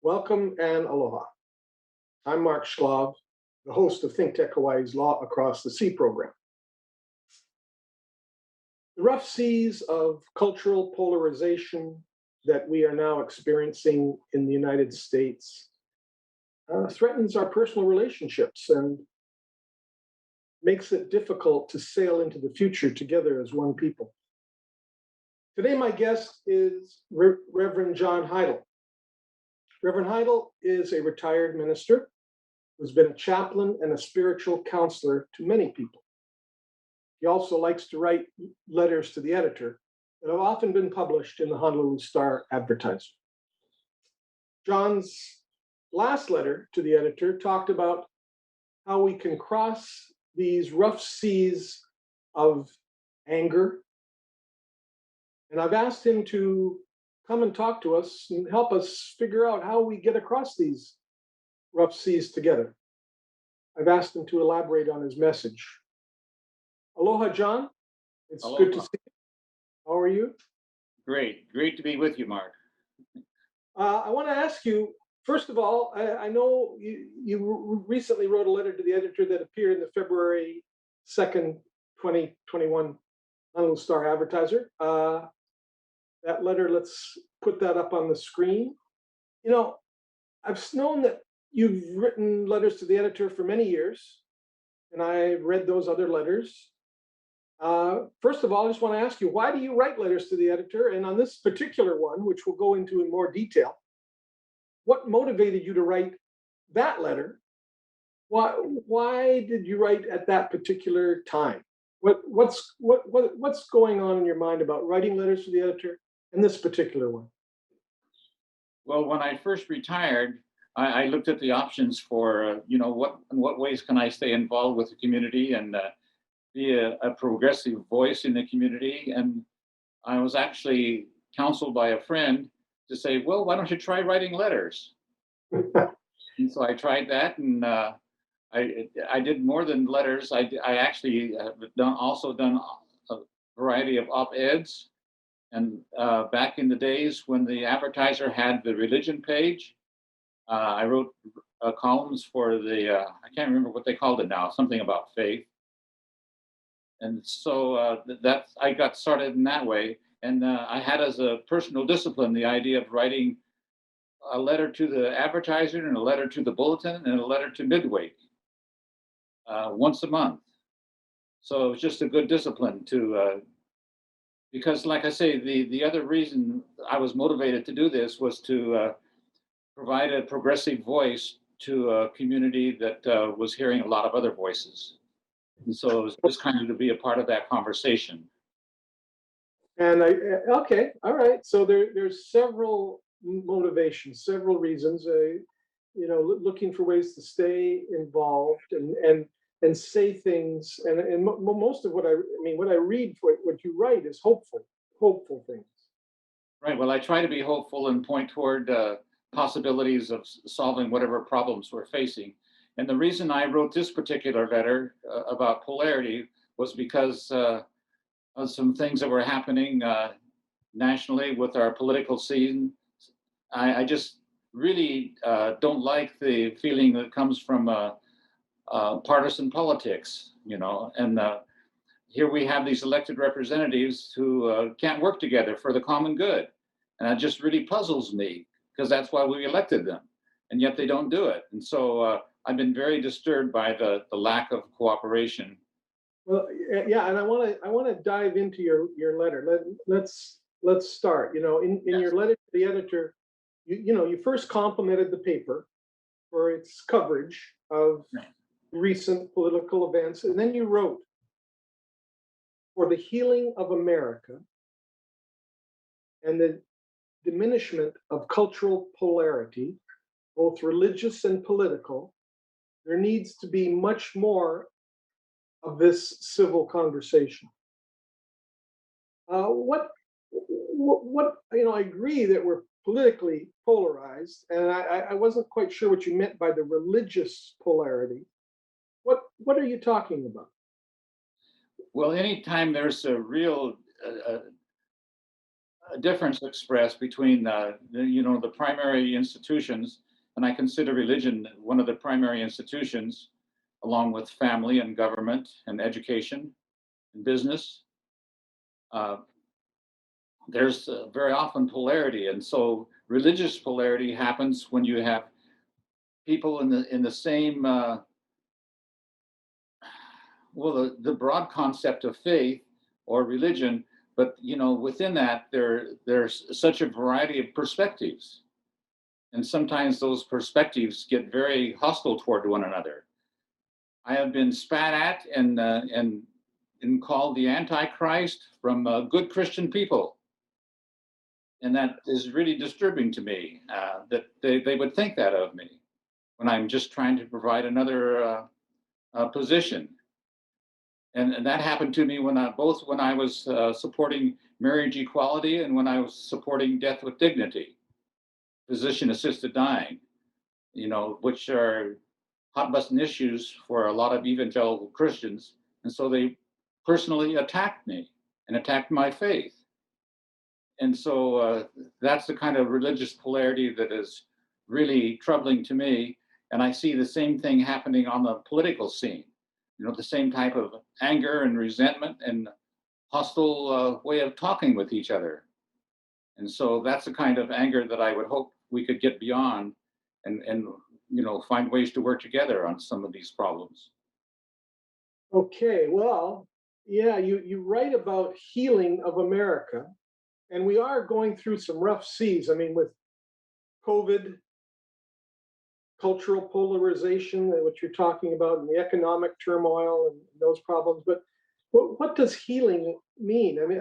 Welcome and aloha. I'm Mark Shklov, the host of ThinkTech Hawaii's Law Across the Sea program. The rough seas of cultural polarization that we are now experiencing in the United States threatens our personal relationships and makes it difficult to sail into the future together as one people. Today, my guest is Reverend John Heidel. Reverend Heidel is a retired minister who's been a chaplain and a spiritual counselor to many people. He also likes to write letters to the editor that have often been published in the Honolulu Star Advertiser. John's last letter to the editor talked about how we can cross these rough seas of anger. And I've asked him to come and talk to us and help us figure out how we get across these rough seas together. I've asked him to elaborate on his message. Aloha, John. It's Aloha. good to see you. How are you? Great to be with you, Mark. I want to ask you, first of all, I know you recently wrote a letter to the editor that appeared in the February 2nd, 2021 Honolulu Star Advertiser. That letter, let's put that up on the screen. You know, I've known that you've written letters to the editor for many years, and I read those other letters. First of all, I just want to ask you, why do you write letters to the editor? And on this particular one, which we'll go into in more detail, what motivated you to write that letter? Why did you write at that particular time? What's going on in your mind about writing letters to the editor and this particular one? Well, when I first retired, I looked at the options for, in what ways can I stay involved with the community and be a progressive voice in the community. And I was actually counseled by a friend to say, well, why don't you try writing letters? And so I tried that, and I did more than letters. I actually have also done a variety of op-eds. And back in the days when the advertiser had the religion page, I wrote columns for I can't remember what they called it now, something about faith. And so I got started in that way. And I had as a personal discipline the idea of writing a letter to the advertiser and a letter to the bulletin and a letter to Midweek once a month. So it was just a good discipline because like I say, the other reason I was motivated to do this was to provide a progressive voice to a community that was hearing a lot of other voices. And so it was just kind of to be a part of that conversation. And okay, all right. So there's several motivations, several reasons, looking for ways to stay involved and say things. And most of what I read, what you write is hopeful things. Right. Well, I try to be hopeful and point toward possibilities of solving whatever problems we're facing. And the reason I wrote this particular letter about polarity was because of some things that were happening nationally with our political scene. I just really don't like the feeling that comes from partisan politics, and here we have these elected representatives who can't work together for the common good. And that just really puzzles me because that's why we elected them. And yet they don't do it. And so I've been very disturbed by the lack of cooperation. Well, yeah, and I want to dive into your letter. Let's start. In Yes. your letter to the editor, you first complimented the paper for its coverage of recent political events, and then you wrote, "For the healing of America and the diminishment of cultural polarity, both religious and political, there needs to be much more of this civil conversation." I agree that we're politically polarized, and I wasn't quite sure what you meant by the religious polarity. What are you talking about? Well, anytime there's a real a difference expressed between the primary institutions, and I consider religion one of the primary institutions, along with family and government and education and business. Uh, there's very often polarity, and so religious polarity happens when you have people in the same the broad concept of faith or religion, but within that there's such a variety of perspectives, and sometimes those perspectives get very hostile toward one another. I have been spat at and called the Antichrist from good Christian people, and that is really disturbing to me, that they would think that of me when I'm just trying to provide another position. And that happened to me both when I was supporting marriage equality and when I was supporting death with dignity, physician-assisted dying, which are hot button issues for a lot of evangelical Christians. And so they personally attacked me and attacked my faith. And so that's the kind of religious polarity that is really troubling to me. And I see the same thing happening on the political scene. The same type of anger and resentment and hostile way of talking with each other. And so that's the kind of anger that I would hope we could get beyond and find ways to work together on some of these problems. Okay, well, yeah, you write about healing of America, and we are going through some rough seas. I mean, with COVID, cultural polarization, what you're talking about, and the economic turmoil and those problems. But what does healing mean? I mean,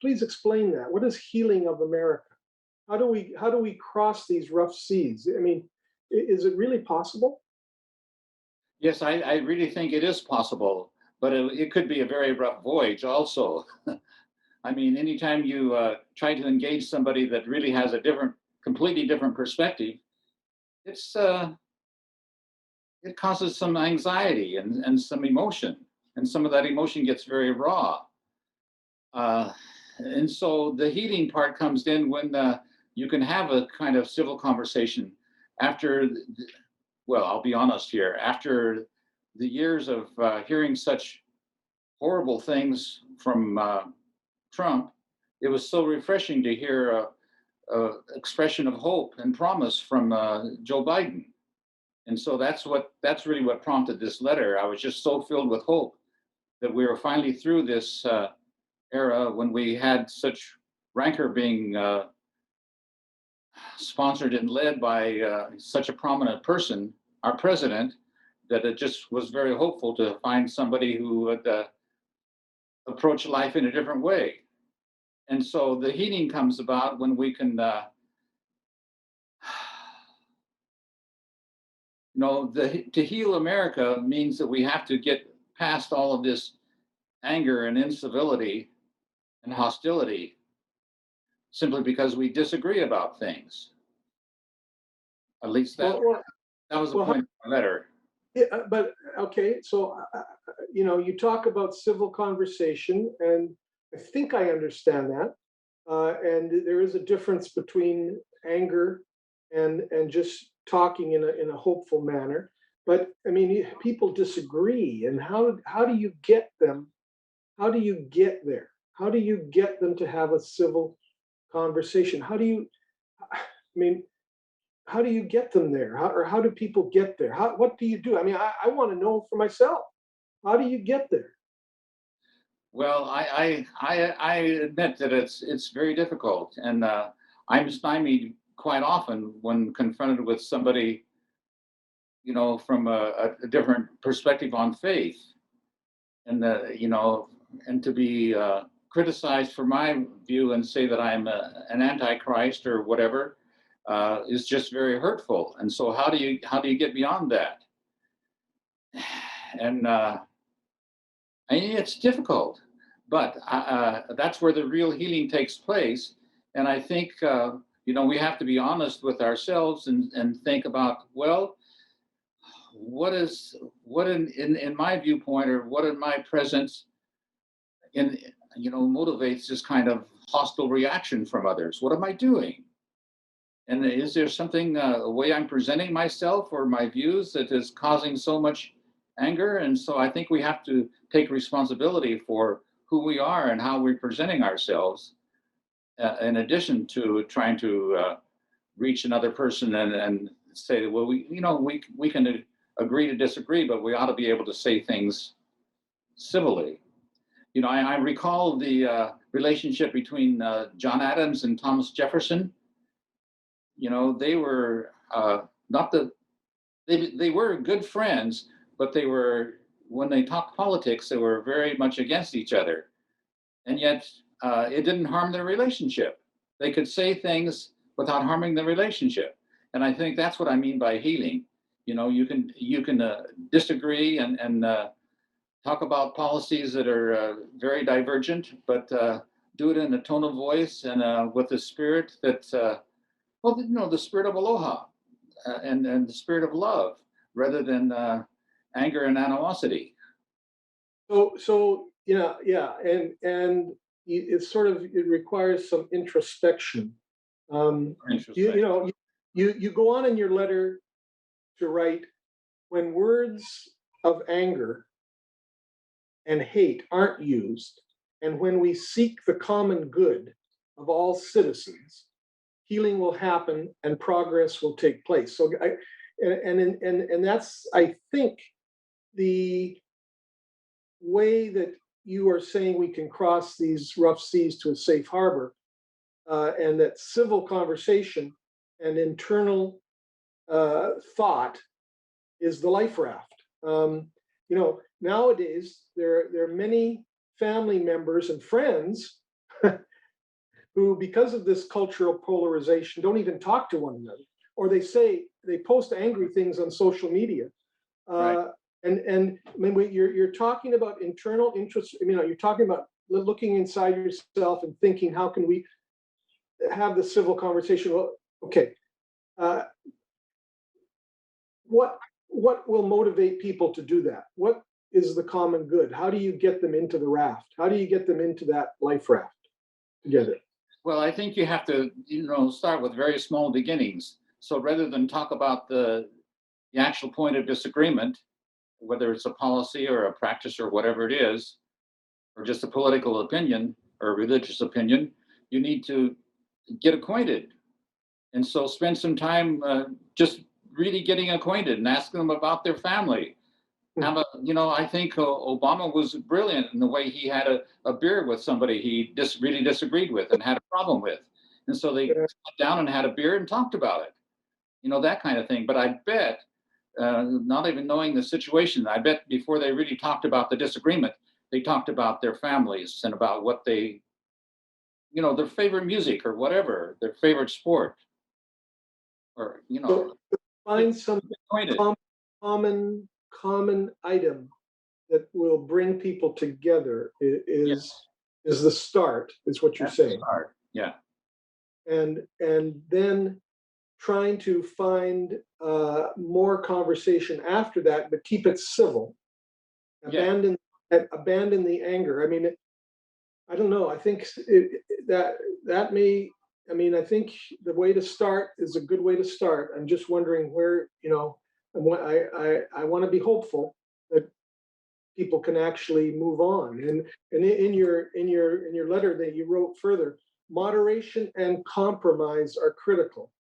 please explain that. What is healing of America? How do we cross these rough seas? I mean, is it really possible? Yes, I really think it is possible, but it could be a very rough voyage also. I mean, anytime you try to engage somebody that really has a completely different perspective, it's it causes some anxiety and some emotion, and some of that emotion gets very raw. Uh, and so the healing part comes in when you can have a kind of civil conversation after, well, I'll be honest here, after the years of hearing such horrible things from Trump, it was so refreshing to hear a expression of hope and promise from Joe Biden. And so that's really what prompted this letter. I was just so filled with hope that we were finally through this era when we had such rancor being sponsored and led by such a prominent person, our president, that it just was very hopeful to find somebody who would approach life in a different way. And so the healing comes about when we can to heal America means that we have to get past all of this anger and incivility and hostility simply because we disagree about things. At least that was the point of the letter. Yeah, but okay, so you talk about civil conversation, and I think I understand that. And there is a difference between anger and just talking in a hopeful manner. But I mean, people disagree, and how do you get them? How do you get there? How do you get them to have a civil conversation? I mean, how do you get them there? How do people get there? What do you do? I mean, I want to know for myself. How do you get there? Well, I admit that it's very difficult, and I'm stymied quite often when confronted with somebody, from a different perspective on faith, and and to be criticized for my view and say that I'm an antichrist or whatever is just very hurtful. And so how do you get beyond that? And I mean, it's difficult, but that's where the real healing takes place. And I think we have to be honest with ourselves and think about, well, what in my viewpoint, or what in my presence in motivates this kind of hostile reaction from others? What am I doing? And is there something, a way I'm presenting myself or my views that is causing so much anger? And so I think we have to take responsibility for who we are and how we're presenting ourselves, in addition to trying to reach another person and say, well, we can agree to disagree, but we ought to be able to say things civilly. I recall the relationship between John Adams and Thomas Jefferson. They were not the they were good friends, but they were, when they talked politics, they were very much against each other, and yet it didn't harm their relationship. They could say things without harming the relationship, and I think that's what I mean by healing. You can disagree and talk about policies that are very divergent, but do it in a tone of voice and with the spirit that, the spirit of aloha and the spirit of love, rather than anger and animosity. So yeah, and it requires some introspection. Interesting. You go on in your letter to write, when words of anger and hate aren't used, and when we seek the common good of all citizens, healing will happen and progress will take place. So and that's, I think, the way that you are saying we can cross these rough seas to a safe harbor, and that civil conversation and internal thought is the life raft. Nowadays there are many family members and friends who, because of this cultural polarization, don't even talk to one another, or they post angry things on social media. Right. And I mean, you're talking about internal interests. You're talking about looking inside yourself and thinking, how can we have the civil conversation? Well, okay. What will motivate people to do that? What is the common good? How do you get them into the raft? How do you get them into that life raft together? Well, I think you have to, start with very small beginnings. So rather than talk about the actual point of disagreement, whether it's a policy or a practice or whatever it is, or just a political opinion or a religious opinion, you need to get acquainted. And so spend some time just really getting acquainted and asking them about their family. I think Obama was brilliant in the way he had a beer with somebody he really disagreed with and had a problem with. And so they sat down and had a beer and talked about it, that kind of thing. But I bet, not even knowing the situation, I bet before they really talked about the disagreement, they talked about their families and about what they, their favorite music or whatever, their favorite sport, or, So find some acquainted. common item that will bring people together is the start, is what you're That's the saying. start. Yeah. And then trying to find more conversation after that, but keep it civil. Abandon the anger. I don't know. I think that may. I think the way to start is a good way to start. I'm just wondering where, I want to be hopeful that people can actually move on. And in your letter that you wrote further, moderation and compromise are critical,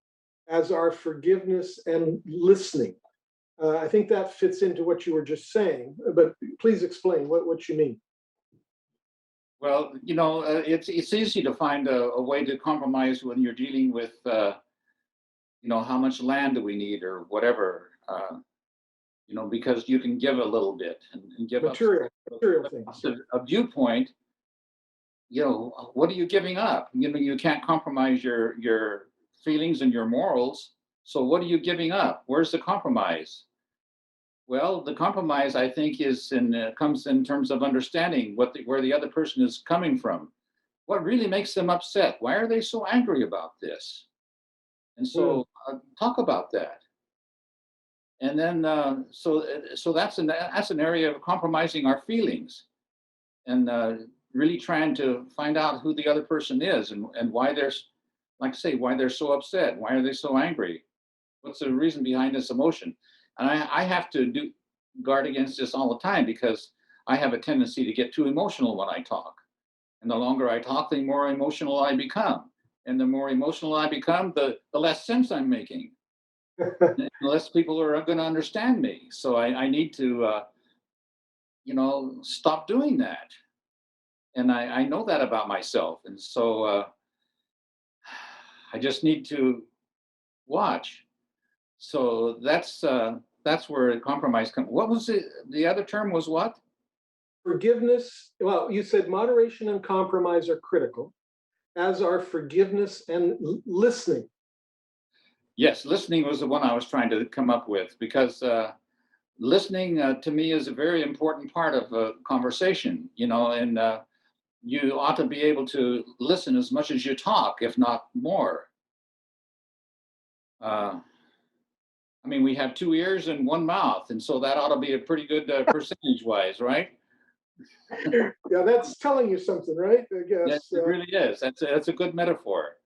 as are forgiveness and listening. I think that fits into what you were just saying, but please explain what you mean. Well, it's easy to find a way to compromise when you're dealing with, how much land do we need or whatever, because you can give a little bit and give Material things. a viewpoint. What are you giving up? You can't compromise your feelings and your morals. So what are you giving up? Where's the compromise? Well, the compromise, I think, comes in terms of understanding where the other person is coming from. What really makes them upset? Why are they so angry about this? And so talk about that. And then so that's an area of compromising our feelings. And really trying to find out who the other person is and why they're, like I say, why they're so upset. Why are they so angry? What's the reason behind this emotion? And I have to guard against this all the time because I have a tendency to get too emotional when I talk. And the longer I talk, the more emotional I become. And the more emotional I become, the less sense I'm making. The less people are going to understand me. So I need to, stop doing that. And I know that about myself. And so I just need to watch. So that's where compromise comes. What was it? The other term was what? Forgiveness, well, you said moderation and compromise are critical, as are forgiveness and listening. Yes, listening was the one I was trying to come up with because listening to me is a very important part of a conversation, and you ought to be able to listen as much as you talk, if not more. I mean, we have two ears and one mouth, and so that ought to be a pretty good percentage-wise, right? Yeah, that's telling you something, right? I Yes, guess. it really is. That's a good metaphor.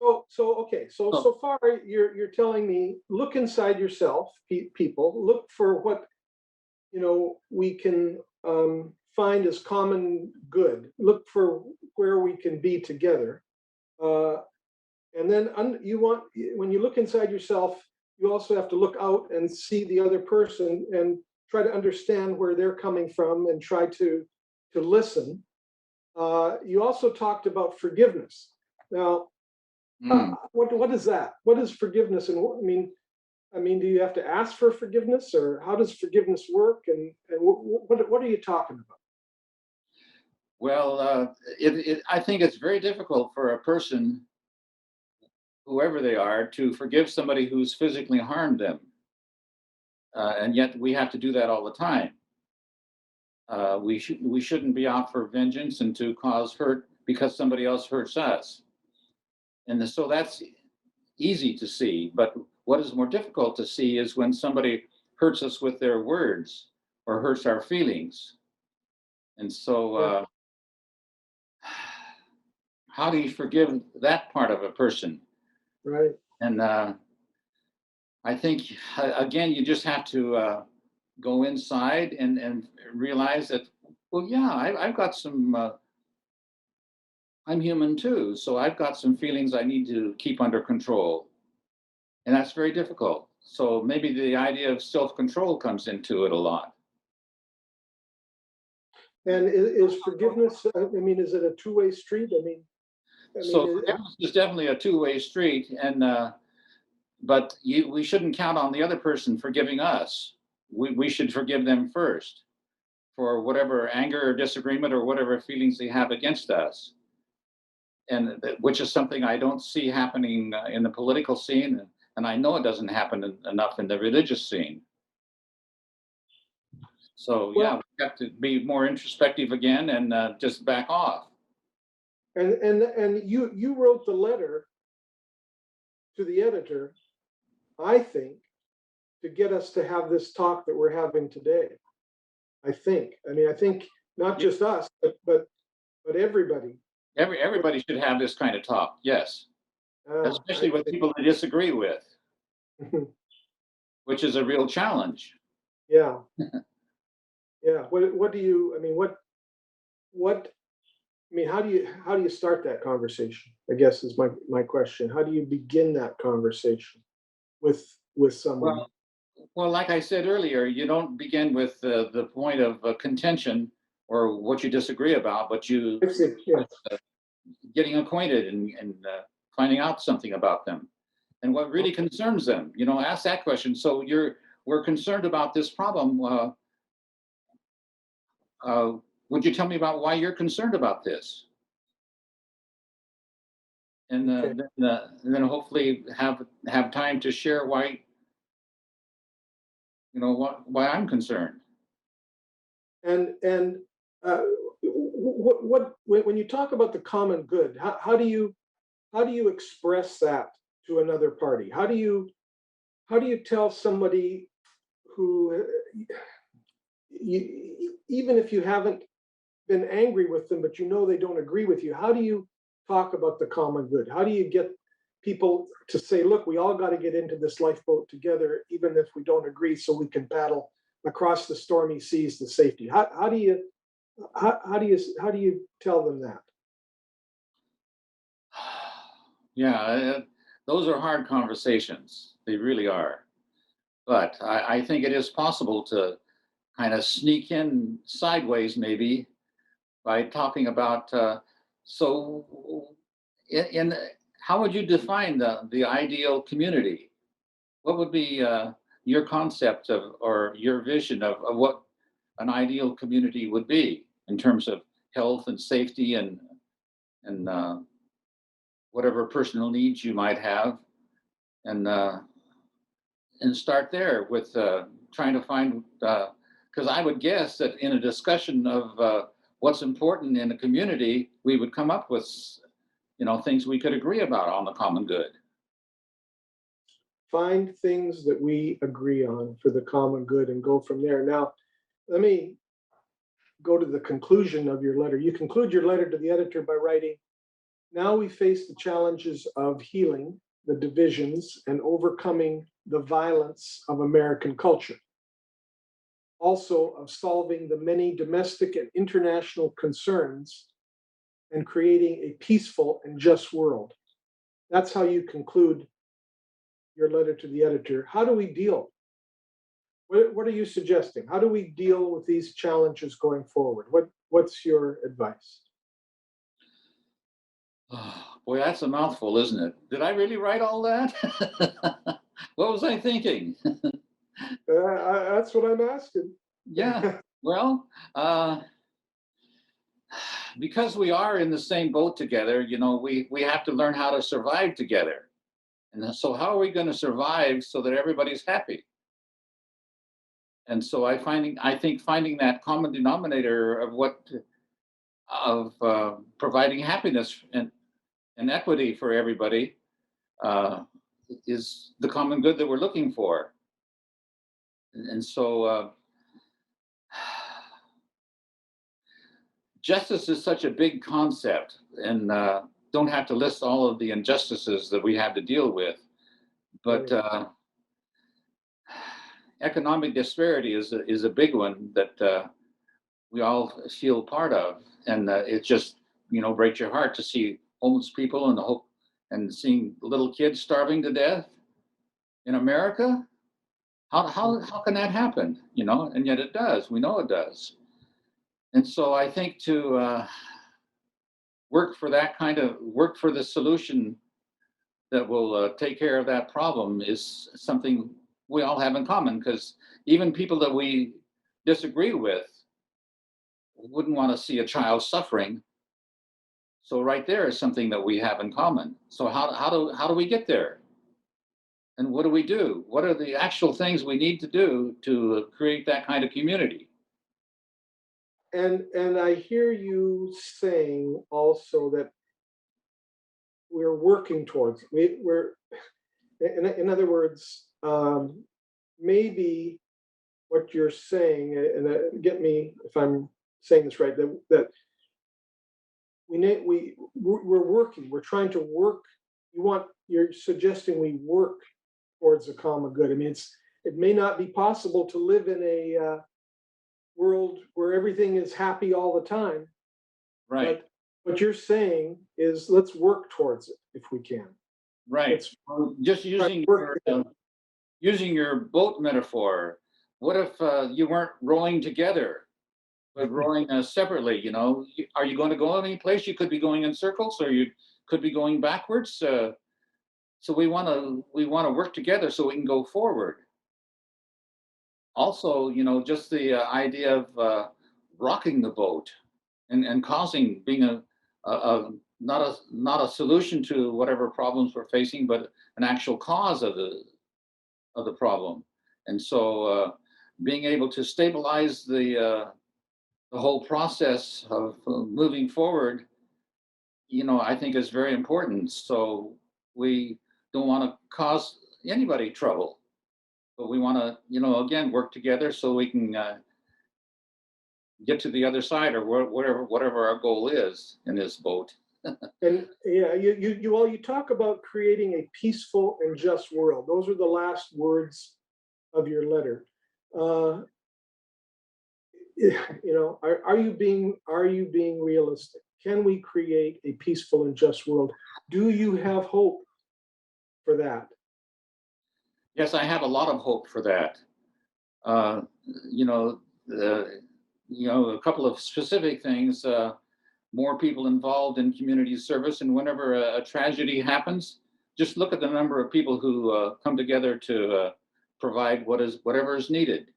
Okay. So far you're telling me look inside yourself, people. Look for what we can find as common good. Look for where we can be together. And then when you look inside yourself, you also have to look out and see the other person and try to understand where they're coming from and try to listen. You also talked about forgiveness. Now, what is that? What is forgiveness? And do you have to ask for forgiveness, or how does forgiveness work? And what are you talking about? Well, I think it's very difficult for a person, whoever they are, to forgive somebody who's physically harmed them. And yet we have to do that all the time. We shouldn't be out for vengeance and to cause hurt because somebody else hurts us. And so that's easy to see. But what is more difficult to see is when somebody hurts us with their words or hurts our feelings. And so, how do you forgive that part of a person? Right. And I think, again, you just have to go inside and realize that, well, yeah, I've got some, I'm human too. So I've got some feelings I need to keep under control. And that's very difficult. So maybe the idea of self-control comes into it a lot. And is forgiveness? Is it a two-way street? So forgiveness is definitely a two-way street, and but we shouldn't count on the other person forgiving us. We should forgive them first for whatever anger or disagreement or whatever feelings they have against us, and which is something I don't see happening in the political scene, and I know it doesn't happen enough in the religious scene. So yeah, we have to be more introspective again and just back off. And you wrote the letter to the editor, I think, to get us to have this talk that we're having today. I think not just us, but everybody. Everybody should have this kind of talk. Yes, especially with people they disagree with, which is a real challenge. Yeah. Yeah. What do you? How do you start that conversation? I guess is my question. How do you begin that conversation with someone? Well, like I said earlier, you don't begin with the point of contention or what you disagree about, but you getting acquainted and finding out something about them and what really concerns them. Ask that question. So we're concerned about this problem. Would you tell me about why you're concerned about this? And then hopefully have time to share why why I'm concerned. And when you talk about the common good, how do you express that to another party? How do you tell somebody who even if you haven't been angry with them, but you know they don't agree with you. How do you talk about the common good? How do you get people to say, look, we all got to get into this lifeboat together, even if we don't agree, so we can paddle across the stormy seas to safety? How do you tell them that? Yeah, those are hard conversations. They really are. But I think it is possible to kind of sneak in sideways, maybe, by talking about. So, in how would you define the ideal community? What would be your concept of or your vision of what an ideal community would be in terms of health and safety and whatever personal needs you might have, and start there with trying to find, because I would guess that in a discussion of what's important in a community, we would come up with, things we could agree about on the common good. Find things that we agree on for the common good and go from there. Now, let me go to the conclusion of your letter. You conclude your letter to the editor by writing, now we face the challenges of healing the divisions and overcoming the violence of American culture. Also of solving the many domestic and international concerns and creating a peaceful and just world. That's how you conclude your letter to the editor. How do we deal? What are you suggesting? How do we deal with these challenges going forward? What's your advice? Oh, boy, that's a mouthful, isn't it? Did I really write all that? What was I thinking? That's what I'm asking. Yeah, well, because we are in the same boat together, we have to learn how to survive together. And so, how are we going to survive so that everybody's happy? And so, I think finding that common denominator of providing happiness and equity for everybody uh, is the common good that we're looking for. And so, justice is such a big concept, and don't have to list all of the injustices that we have to deal with. But economic disparity is a big one that we all feel part of, and it just breaks your heart to see homeless people and the hope and seeing little kids starving to death in America. How can that happen? And yet it does. We know it does. And so I think to work for the solution that will take care of that problem is something we all have in common, because even people that we disagree with wouldn't want to see a child suffering. So right there is something that we have in common. So how do we get there? And what do we do? What are the actual things we need to do to create that kind of community? And I hear you saying also that we're working towards. We're in other words, maybe what you're saying, and get me if I'm saying this right, that we're working. We're trying to work. You're suggesting we work towards a common good. I mean, it may not be possible to live in a world where everything is happy all the time. Right. But what you're saying is let's work towards it if we can. Right. Just using your boat metaphor. What if you weren't rowing together, but rowing separately? Are you going to go any place? You could be going in circles, or you could be going backwards. So we want to work together so we can go forward. Also, just the idea of rocking the boat and causing being not a solution to whatever problems we're facing, but an actual cause of the problem. And so, being able to stabilize the whole process of moving forward, I think is very important. So we don't want to cause anybody trouble, but we want to, again, work together so we can get to the other side, or whatever our goal is in this boat. And yeah, you talk about creating a peaceful and just world. Those are the last words of your letter. Uh, are you being realistic? Can we create a peaceful and just world? Do you have hope for that? Yes, I have a lot of hope for that. Uh, you know, a couple of specific things. More people involved in community service, and whenever a tragedy happens, just look at the number of people who come together to provide whatever is needed.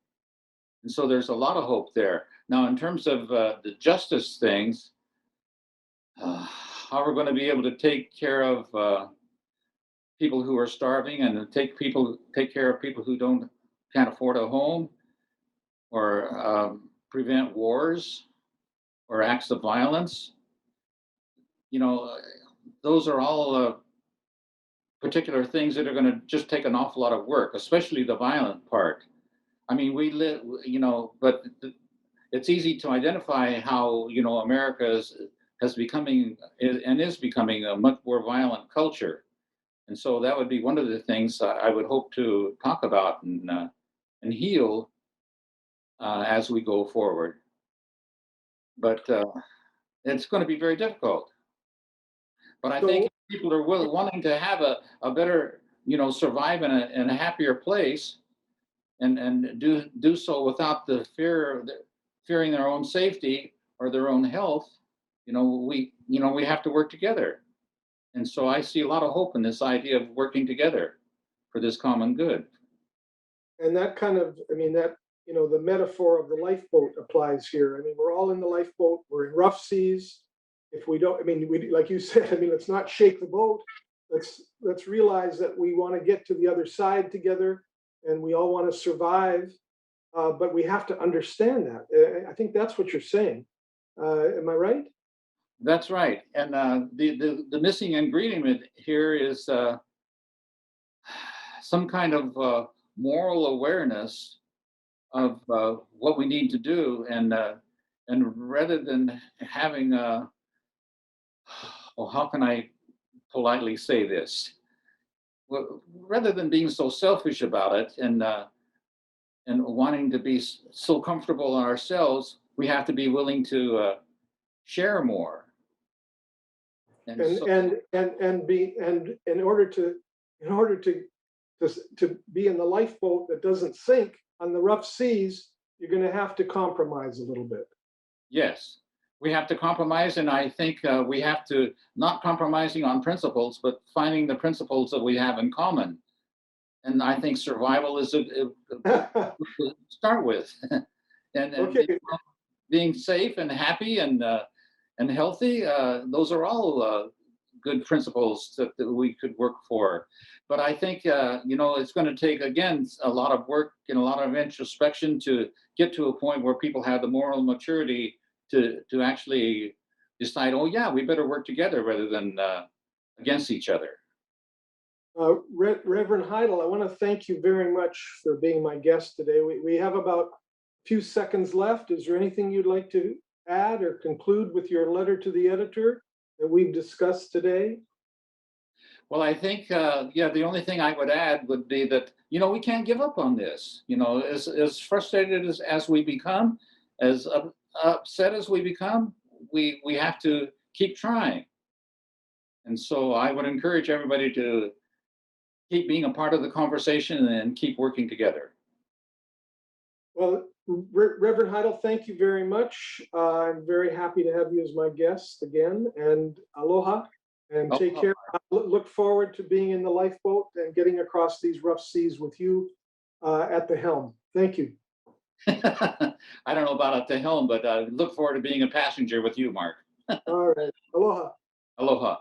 And so there's a lot of hope there. Now, in terms of the justice things, how we're going to be able to take care of people who are starving, and take care of people who can't afford a home, or prevent wars or acts of violence. You know, those are all particular things that are going to just take an awful lot of work, especially the violent part. I mean, we live, but it's easy to identify how America is becoming a much more violent culture, and so that would be one of the things I would hope to talk about and heal as we go forward. But it's going to be very difficult. But I think So if people are wanting to have a better, survive in a happier place, and do so without the fearing their own safety or their own health, we have to work together. And so I see a lot of hope in this idea of working together for this common good. and that kind of, I mean, that, the metaphor of the lifeboat applies here. I mean, we're all in the lifeboat, we're in rough seas. If we don't, I mean, like you said, I mean, let's not shake the boat. Let's realize that we want to get to the other side together, and we all want to survive. But we have to understand that. I think that's what you're saying. Am I right? That's right. And the missing ingredient here is some kind of moral awareness of what we need to do, and rather than having well, how can I politely say this? Well, rather than being so selfish about it, and wanting to be so comfortable in ourselves, we have to be willing to share more. And and so, and in order to be in the lifeboat that doesn't sink on the rough seas, you're going to have to compromise a little bit. yes, we have to compromise, and I think we have to not compromising on principles, but finding the principles that we have in common. And I think survival is a to start with, and Okay. being safe and happy and healthy. Those are all good principles that we could work for. But I think it's going to take, again, a lot of work and a lot of introspection to get to a point where people have the moral maturity to actually decide, oh yeah, we better work together rather than against each other. Reverend Heidel, I want to thank you very much for being my guest today. We have about a few seconds left. Is there anything you'd like to add or conclude with your letter to the editor that we've discussed today? Well, I think, the only thing I would add would be that, we can't give up on this. As frustrated as we become, as upset as we become, we have to keep trying. And so I would encourage everybody to keep being a part of the conversation and keep working together. Well, Reverend Heidel, thank you very much. I'm very happy to have you as my guest again, and aloha, and take Aloha. care. I look forward to being in the lifeboat and getting across these rough seas with you at the helm. Thank you. I don't know about at the helm, but I look forward to being a passenger with you, Mark. All right. Aloha. Aloha.